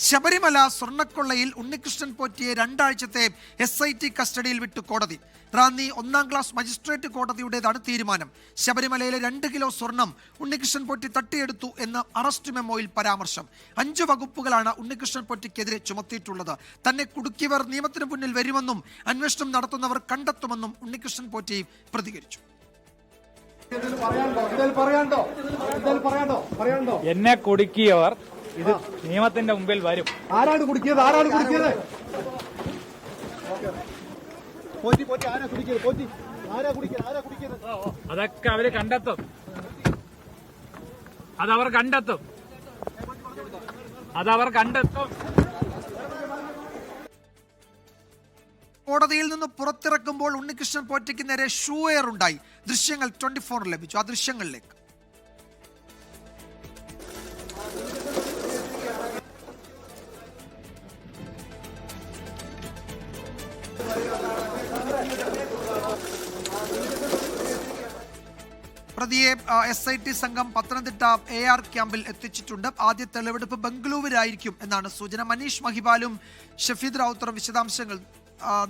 ശബരിമല സ്വർണ്ണക്കൊള്ളയിൽ ഉണ്ണികൃഷ്ണൻ പോറ്റിയെ 2 ആഴ്ചത്തെ SIT കസ്റ്റഡിയിൽ വിട്ടു കോടതി. റാന്നി 1-ാം ക്ലാസ് മജിസ്ട്രേറ്റ് കോടതിയുടേതാണ് തീരുമാനം. ശബരിമലയിലെ 2 കിലോ സ്വർണം ഉണ്ണികൃഷ്ണൻ പോറ്റി തട്ടിയെടുത്തു എന്ന് അറസ്റ്റ് മെമ്മോയിൽ പരാമർശം. 5 വകുപ്പുകളാണ് ഉണ്ണികൃഷ്ണൻ പോറ്റിക്കെതിരെ ചുമത്തിയിട്ടുള്ളത്. തന്നെ കുടുക്കിയവർ നിയമത്തിന് മുന്നിൽ വരുമെന്നും അന്വേഷണം നടത്തുന്നവർ കണ്ടെത്തുമെന്നും ഉണ്ണികൃഷ്ണൻ പോറ്റി പ്രതികരിച്ചു. എന്നെ കുടുക്കിയവർ ഇത് നിയമത്തിന്റെ മുമ്പിൽ വരും. ആരാണ് കുടിക്കിയത്? അതൊക്കെ അവര് കണ്ടെത്തും. അതവർ കണ്ടെത്തും. കോടതിയിൽ നിന്ന് പുറത്തിറക്കുമ്പോൾ ഉണ്ണികൃഷ്ണൻ പോറ്റിക്ക് നേരെ ഷൂ എയർ ഉണ്ടായി. ദൃശ്യങ്ങൾ 24 ലഭിച്ചു. ആ ദൃശ്യങ്ങളിലേക്ക്. പ്രതിയെ SIT സംഘം പത്തനംതിട്ട AR ക്യാമ്പിൽ എത്തിച്ചിട്ടുണ്ട്. ആദ്യ തെളിവെടുപ്പ് ബംഗളൂരുവിലായിരിക്കും എന്നാണ് സൂചന. മനീഷ് മഹിപാലും ഷഫീദ് റാവുത്തറും വിശദാംശങ്ങൾ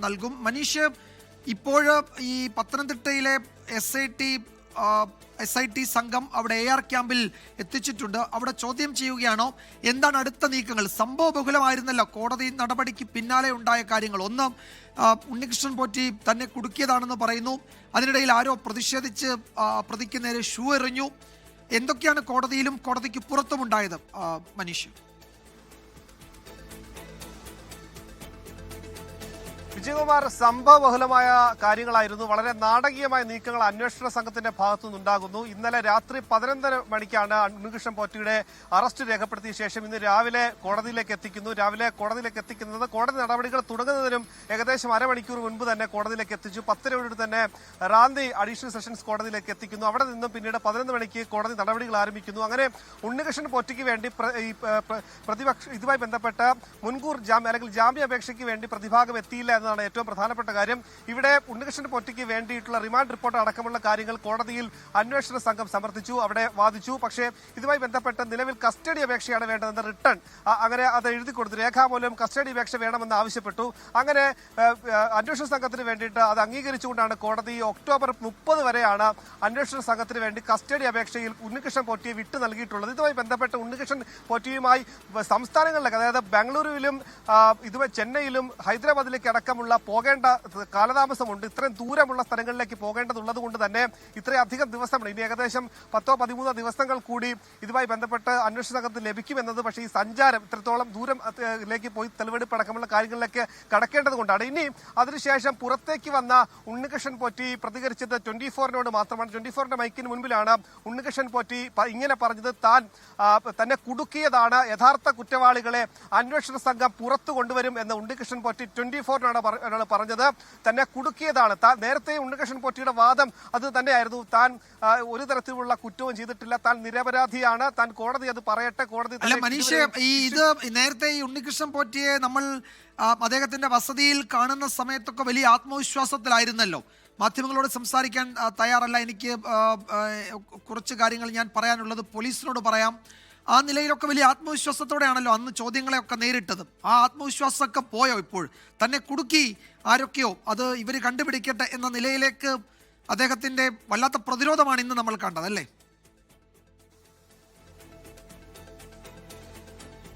നൽകും. മനീഷ്, ഇപ്പോൾ ഈ പത്തനംതിട്ടയിലെ SIT സംഘം അവിടെ AR ക്യാമ്പിൽ എത്തിച്ചിട്ടുണ്ട്. അവിടെ ചോദ്യം ചെയ്യുകയാണോ? എന്താണ് അടുത്ത നീക്കങ്ങൾ? സംഭവ ബഹുലമായിരുന്നല്ലോ കോടതി നടപടിക്ക് പിന്നാലെ ഉണ്ടായ കാര്യങ്ങൾ. ഒന്ന്, ഉണ്ണികൃഷ്ണൻ പോറ്റി തന്നെ കുടുക്കിയതാണെന്ന് പറയുന്നു. അതിനിടയിൽ ആരോ പ്രതിഷേധിച്ച് പ്രതിക്ക് നേരെ ഷൂ എറിഞ്ഞു. എന്തൊക്കെയാണ് കോടതിയിലും കോടതിക്ക് പുറത്തുമുണ്ടായത് മനീഷ്? വിജയകുമാർ, സംഭവബഹുലമായ കാര്യങ്ങളായിരുന്നു. വളരെ നാടകീയമായ നീക്കങ്ങൾ അന്വേഷണ സംഘത്തിന്റെ ഭാഗത്തുനിന്നുണ്ടാകുന്നു. ഇന്നലെ രാത്രി 11:30 മണിക്കാണ് ഉണ്ണികൃഷ്ണൻ പോറ്റിയുടെ അറസ്റ്റ് രേഖപ്പെടുത്തിയ ശേഷം ഇന്ന് രാവിലെ കോടതിയിലേക്ക് എത്തിക്കുന്നത്. കോടതി നടപടികൾ തുടങ്ങുന്നതിനും ഏകദേശം അരമണിക്കൂർ മുൻപ് തന്നെ കോടതിയിലേക്ക് എത്തിച്ചു. 10:00 തന്നെ റാന്നി അഡീഷണൽ സെഷൻസ് കോടതിയിലേക്ക് എത്തിക്കുന്നു. അവിടെ നിന്നും പിന്നീട് 11 മണിക്ക് കോടതി നടപടികൾ ആരംഭിക്കുന്നു. അങ്ങനെ ഉണ്ണികൃഷ്ണൻ പോറ്റിക്ക് വേണ്ടി ഇതുമായി ബന്ധപ്പെട്ട മുൻകൂർ ജാമ്യം അല്ലെങ്കിൽ ജാമ്യാപേക്ഷയ്ക്ക് വേണ്ടി പ്രതിഭാഗം എത്തിയില്ല എന്നതാണ് ഏറ്റവും പ്രധാനപ്പെട്ട കാര്യം. ഇവിടെ ഉണ്ണികൃഷ്ണൻ പോറ്റിക്ക് വേണ്ടിയിട്ടുള്ള റിമാൻഡ് റിപ്പോർട്ട് അടക്കമുള്ള കാര്യങ്ങൾ കോടതിയിൽ അന്വേഷണ സംഘം സമർപ്പിച്ചു, അവിടെ വാദിച്ചു. പക്ഷേ ഇതുമായി ബന്ധപ്പെട്ട് നിലവിൽ കസ്റ്റഡി അപേക്ഷയാണ് വേണ്ടതെന്ന് റിട്ടേൺ അങ്ങനെ അത് എഴുതി കൊടുത്തു. രേഖാമൂലം കസ്റ്റഡി അപേക്ഷ വേണമെന്ന് ആവശ്യപ്പെട്ടു. അങ്ങനെ അന്വേഷണ സംഘത്തിന് വേണ്ടിയിട്ട് അത് അംഗീകരിച്ചുകൊണ്ടാണ് കോടതി ഒക്ടോബർ 30 വരെയാണ് അന്വേഷണ സംഘത്തിന് വേണ്ടി കസ്റ്റഡി അപേക്ഷയിൽ ഉണ്ണികൃഷ്ണൻ പോറ്റിയെ വിട്ടു നൽകിയിട്ടുള്ളത്. ഇതുമായി ബന്ധപ്പെട്ട് ഉണ്ണികൃഷ്ണൻ പോറ്റിയുമായി സംസ്ഥാനങ്ങളിലേക്ക്, അതായത് ബാംഗ്ലൂരുവിലും ഇതുമായി ചെന്നൈയിലും ഹൈദരാബാദിലേക്ക് അടക്കമുള്ള പോകേണ്ട കാലതാമസമുണ്ട്. ഇത്രയും ദൂരമുള്ള സ്ഥലങ്ങളിലേക്ക് പോകേണ്ടതുള്ളത് കൊണ്ട് തന്നെ ഇത്രയധികം ദിവസമാണ്. ഇനി ഏകദേശം 10-13 ദിവസങ്ങൾ കൂടി ഇതുമായി ബന്ധപ്പെട്ട് അന്വേഷണ സംഘത്തിന് ലഭിക്കുമെന്നത്. പക്ഷേ ഈ സഞ്ചാരം ഇത്രത്തോളം ദൂരത്തിലേക്ക് പോയി തെളിവെടുപ്പ് അടക്കമുള്ള കാര്യങ്ങളിലേക്ക് കടക്കേണ്ടതുകൊണ്ടാണ്. ഇനി അതിനുശേഷം പുറത്തേക്ക് വന്ന ഉണ്ണികൃഷ്ണൻ പോറ്റി പ്രതികരിച്ചത് 24-നോട് മാത്രമാണ്. 24-ന്റെ മൈക്കിന് മുൻപിലാണ് ഉണ്ണികൃഷ്ണൻ പോറ്റി ഇങ്ങനെ പറഞ്ഞത്: തന്നെ കുടുക്കിയതാണ്, യഥാർത്ഥ കുറ്റവാളികളെ അന്വേഷണ സംഘം പുറത്തു കൊണ്ടുവരും എന്ന് ഉണ്ണികൃഷ്ണൻ പോറ്റി 24-നോട് പറഞ്ഞത്. തന്നെ കുടുക്കിയതാണ്. നേരത്തെ ഉണ്ണികൃഷ്ണൻ പോറ്റിയുടെ വാദം അത് തന്നെയായിരുന്നു. താൻ ഒരു തരത്തിലുള്ള കുറ്റവും ചെയ്തിട്ടില്ല, താൻ നിരപരാധിയാണ്, താൻ കോടതി അത് പറയട്ടെ, കോടതി. അല്ല മനീഷ്, ഇത് നേരത്തെ ഈ ഉണ്ണികൃഷ്ണൻ പോറ്റിയെ നമ്മൾ അദ്ദേഹത്തിന്റെ വസതിയിൽ കാണുന്ന സമയത്തൊക്കെ വലിയ ആത്മവിശ്വാസത്തിലായിരുന്നല്ലോ. മാധ്യമങ്ങളോട് സംസാരിക്കാൻ തയ്യാറല്ല. എനിക്ക് കുറച്ച് കാര്യങ്ങൾ ഞാൻ പറയാനുള്ളത് പോലീസിനോട് പറയാം. ആ നിലയിലൊക്കെ വലിയ ആത്മവിശ്വാസത്തോടെയാണല്ലോ അന്ന് ചോദ്യങ്ങളെയൊക്കെ നേരിട്ടത്. ആ ആത്മവിശ്വാസമൊക്കെ പോയോ? ഇപ്പോൾ തന്നെ കുടുക്കി ആരൊക്കെയോ, അത് ഇവർ കണ്ടുപിടിക്കട്ടെ എന്ന നിലയിലേക്ക് അദ്ദേഹത്തിന്റെ വല്ലാത്ത പ്രതിരോധമാണ് ഇന്ന് നമ്മൾ കണ്ടത്, അല്ലേ?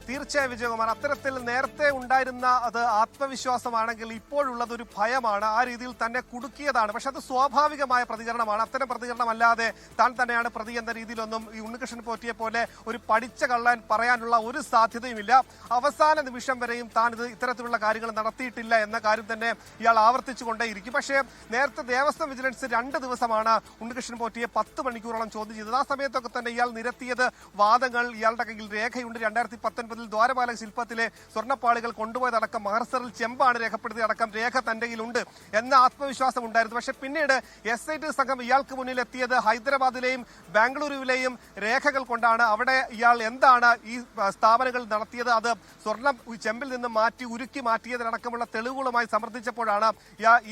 തീർച്ചയായും വിജയകുമാർ, അത്തരത്തിൽ നേരത്തെ ഉണ്ടായിരുന്ന അത് ആത്മവിശ്വാസമാണെങ്കിൽ ഇപ്പോഴുള്ളത് ഒരു ഭയമാണ്. ആ രീതിയിൽ തന്നെ കുടുക്കിയതാണ്. പക്ഷെ അത് സ്വാഭാവികമായ പ്രതികരണമാണ്. അത്തരം പ്രതികരണമല്ലാതെ താൻ തന്നെയാണ് പ്രതി എന്ന രീതിയിലൊന്നും ഈ ഉണ്ണികൃഷ്ണൻ പോറ്റിയെ പോലെ ഒരു പഠിച്ച കള്ളൻ പറയാനുള്ള ഒരു സാധ്യതയുമില്ല. അവസാന നിമിഷം വരെയും താൻ ഇത് ഇത്തരത്തിലുള്ള കാര്യങ്ങൾ നടത്തിയിട്ടില്ല എന്ന കാര്യം തന്നെ ഇയാൾ ആവർത്തിച്ചുകൊണ്ടേയിരിക്കും. പക്ഷേ നേരത്തെ ദേവസ്വം വിജിലൻസ് 2 ദിവസമാണ് ഉണ്ണികൃഷ്ണൻ പോറ്റിയെ 10 മണിക്കൂറോളം ചോദ്യം ചെയ്തത്. ആ സമയത്തൊക്കെ തന്നെ ഇയാൾ നിരത്തിയത് വാദങ്ങൾ, ഇയാളുടെ കയ്യിൽ രേഖയുണ്ട്. 2019 ദ്വാരപാലക ശില്പത്തിലെ സ്വർണ്ണപ്പാളികൾ കൊണ്ടുപോയതടക്കം മഹർസറിൽ ചെമ്പാണ് രേഖപ്പെടുത്തിയതടക്കം രേഖ തന്റെ കയ്യിലുണ്ട് എന്ന ആത്മവിശ്വാസം ഉണ്ടായിരുന്നു. പക്ഷെ പിന്നീട് SIT സംഘം ഇയാൾക്ക് മുന്നിൽ എത്തിയത് ഹൈദരാബാദിലെയും ബാംഗ്ലൂരുവിലെയും രേഖകൾ കൊണ്ടാണ്. അവിടെ ഇയാൾ എന്താണ് ഈ സ്ഥാപനങ്ങൾ നടത്തിയത്, അത് സ്വർണം ചെമ്പിൽ നിന്ന് ഉരുക്കി മാറ്റിയതിനടക്കമുള്ള തെളിവുകളുമായി സമർത്ഥിച്ചപ്പോഴാണ്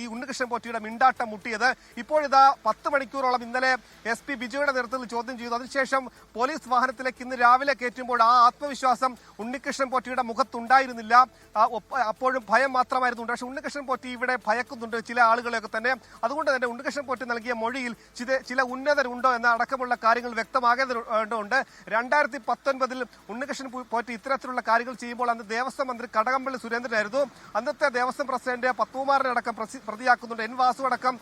ഈ ഉണ്ണികൃഷ്ണൻ പോറ്റിയുടെ മിണ്ടാട്ടം മുട്ടിയത്. ഇപ്പോഴിതാ 10 മണിക്കൂറോളം ഇന്നലെ SP ബിജുയുടെ നേതൃത്വത്തിൽ ചോദ്യം ചെയ്തു. അതിനുശേഷം പോലീസ് വാഹനത്തിലേക്ക് ഇന്ന് രാവിലെ കയറ്റുമ്പോൾ ആ ആത്മവിശ്വാസം ഉണ്ണികൃഷ്ണൻ പോറ്റിയുടെ മുഖത്തുണ്ടായിരുന്നില്ല. അപ്പോഴും ഭയം മാത്രമായിരുന്നു. പക്ഷേ ഉണ്ണികൃഷ്ണൻ പോറ്റി ഇവിടെ ഭയക്കുന്നുണ്ട് ചില ആളുകളെയൊക്കെ തന്നെ. അതുകൊണ്ട് തന്നെ ഉണ്ണികൃഷ്ണൻ പോറ്റി നൽകിയ മൊഴിയിൽ ചില ഉന്നതരുണ്ടോ എന്ന അടക്കമുള്ള കാര്യങ്ങൾ വ്യക്തമാകേണ്ടതുണ്ട്. 2019 ഉണ്ണികൃഷ്ണൻ പോറ്റി ഇത്തരത്തിലുള്ള കാര്യങ്ങൾ ചെയ്യുമ്പോൾ അന്ന് ദേവസ്വം മന്ത്രി കടകംപള്ളി സുരേന്ദ്രനായിരുന്നു. അന്നത്തെ ദേവസ്വം പ്രസിഡന്റ് പത്മകുമാറിനെ അടക്കം പ്രതിയാക്കുന്നുണ്ട്, എൻ വാസു അടക്കം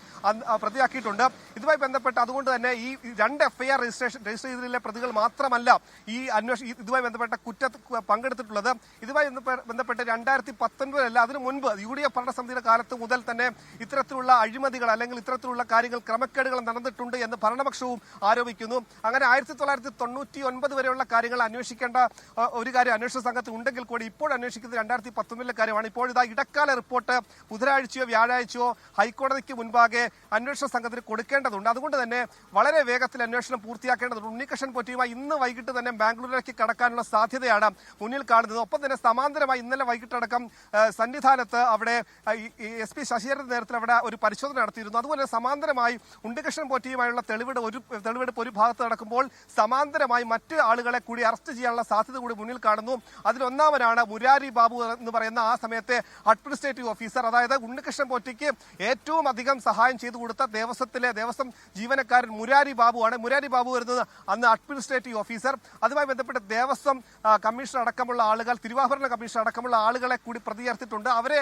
പ്രതിയാക്കിയിട്ടുണ്ട്. ഇതുമായി ബന്ധപ്പെട്ട് അതുകൊണ്ട് തന്നെ ഈ 2 FIR രജിസ്റ്റർ ചെയ്തതിലെ പ്രതികൾ മാത്രമല്ല ഈ ഇതുമായി ബന്ധപ്പെട്ട കുറ്റത്ത് പങ്കെടുത്തിട്ടുള്ളത്. ഇതുമായി ബന്ധപ്പെട്ട് 2019 അതിനു മുൻപ് UDF ഭരണസമിതിയുടെ കാലത്ത് മുതൽ തന്നെ ഇത്തരത്തിലുള്ള അഴിമതികൾ അല്ലെങ്കിൽ ഇത്തരത്തിലുള്ള കാര്യങ്ങൾ ക്രമക്കേടുകൾ നടന്നിട്ടുണ്ട് എന്ന് ഭരണപക്ഷവും ആരോപിക്കുന്നു. അങ്ങനെ 1999 വരെയുള്ള കാര്യങ്ങൾ അന്വേഷിക്കേണ്ട ഒരു കാര്യം അന്വേഷണ സംഘത്തിൽ ഉണ്ടെങ്കിൽ കൂടി ഇപ്പോൾ അന്വേഷിക്കുന്നത് 2019 കാര്യമാണ്. ഇപ്പോൾ ഇതാ ഇടക്കാല റിപ്പോർട്ട് ബുധനാഴ്ചയോ വ്യാഴാഴ്ചയോ ഹൈക്കോടതിക്ക് മുൻപാകെ അന്വേഷണ സംഘത്തിന് കൊടുക്കേണ്ടതുണ്ട്. അതുകൊണ്ട് തന്നെ വളരെ വേഗത്തിൽ അന്വേഷണം പൂർത്തിയാക്കേണ്ടതുണ്ട്. ഉണ്ണികൃഷ്ണൻ പോറ്റിയുമായി ഇന്ന് വൈകിട്ട് തന്നെ ബാംഗ്ലൂരിലേക്ക് കടക്കാനുള്ള സാധ്യതയാണ് മുന്നിൽ കാണുന്നത്. ഒപ്പം തന്നെ സമാന്തരമായി ഇന്നലെ വൈകിട്ടടക്കം സന്നിധാനത്ത് അവിടെ SP ശശിധരന്റെ നേതൃത്വത്തിൽ അവിടെ ഒരു പരിശോധന നടത്തിയിരുന്നു. അതുപോലെ സമാന്തരമായി ഉണ്ണികൃഷ്ണൻ പോറ്റിയുമായുള്ള തെളിവെടുപ്പ് ഒരു ഭാഗത്ത് നടക്കുമ്പോൾ സമാന്തരമായി മറ്റ് ആളുകളെ കൂടി അറസ്റ്റ് ചെയ്യാനുള്ള സാധ്യത കൂടി മുന്നിൽ കാണുന്നു. അതിലൊന്നാമനാണ് മുരാരി ബാബു എന്ന് പറയുന്ന ആ സമയത്തെ അഡ്മിനിസ്ട്രേറ്റീവ് ഓഫീസർ. അതായത് ഉണ്ണികൃഷ്ണൻ പോറ്റിക്ക് ഏറ്റവും അധികം സഹായം ചെയ്തു കൊടുത്ത ദേവസ്വം ജീവനക്കാരൻ മുരാരി ബാബുവാണ്. മുരാരി ബാബു വരുന്നത് അന്ന് അഡ്മിനിസ്ട്രേറ്റീവ് ഓഫീസർ. അതുമായി ബന്ധപ്പെട്ട് ദേവസ്വം കമ്മീഷണർ അടക്കമുള്ള ആളുകൾ, തിരുവാഭരണ കമ്മീഷണർ അടക്കമുള്ള ആളുകളെ കൂടി പ്രതിചേർത്തിട്ടുണ്ട്. അവരെ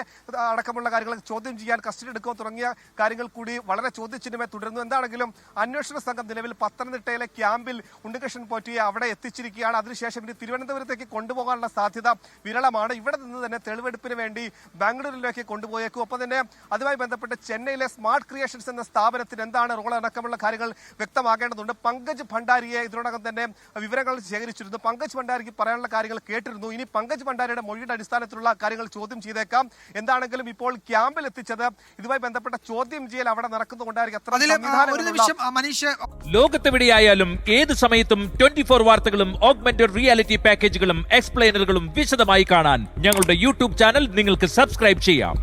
അടക്കമുള്ള കാര്യങ്ങൾ ചോദ്യം ചെയ്യാൻ കസ്റ്റഡി എടുക്കുക തുടങ്ങിയ കാര്യങ്ങൾ കൂടി വളരെ ചോദ്യചിഹ്നമായി തുടരുന്നു. എന്താണെങ്കിലും അന്വേഷണ സംഘം നിലവിൽ പത്തനംതിട്ടയിലെ ക്യാമ്പിൽ ഉണ്ണികൃഷ്ണൻ പോറ്റിയെ അവിടെ എത്തിച്ചിരിക്കുകയാണ്. അതിനുശേഷം ഇനി തിരുവനന്തപുരത്തേക്ക് കൊണ്ടുപോകാനുള്ള സാധ്യത വിരളമാണ്. ഇവിടെ നിന്ന് തന്നെ തെളിവെടുപ്പിന് വേണ്ടി ബാംഗ്ലൂരിലേക്ക് കൊണ്ടുപോയേക്കും. ഒപ്പം തന്നെ അതുമായി ബന്ധപ്പെട്ട് ചെന്നൈയിലെ സ്മാർട്ട് ക്രിയേഷൻസ് എന്ന സ്ഥാപനത്തിന് എന്താണ് റോൾ അടക്കമുള്ള കാര്യങ്ങൾ വ്യക്തമാക്കേണ്ടതുണ്ട്. പങ്കജ് ഭണ്ഡാരിയെ ഇതിനോടകം തന്നെ വിവരങ്ങൾ ശേഖരിച്ചിരുന്നു. പങ്കജ് ഭണ്ഡാരിക്ക് പറയാനുള്ള കാര്യങ്ങൾ കേട്ടിരുന്നു. ഇനി പങ്കജ് ഭണ്ഡാരിയുടെ മൊഴിയുടെ അടിസ്ഥാനത്തിലുള്ള കാര്യങ്ങൾ ചോദ്യം ചെയ്തേക്കാം. എന്താണെങ്കിലും ഇപ്പോൾ ക്യാമ്പിൽ എത്തിച്ചത് ഇതുമായി ബന്ധപ്പെട്ട ചോദ്യം ചെയ്യൽ അവിടെ നടക്കുന്നുണ്ടായിരിക്കും. ലോകത്തെവിടെയായാലും ഏത് സമയത്തും 24 വാർത്തകളും ഓഗ്മെന്റഡ് റിയാലിറ്റി പാക്കേജുകളും എക്സ്പ്ലെയിനറുകളും വിശദമായി കാണാൻ ഞങ്ങളുടെ YouTube ചാനൽ നിങ്ങൾക്ക് സബ്സ്ക്രൈബ് ചെയ്യാം.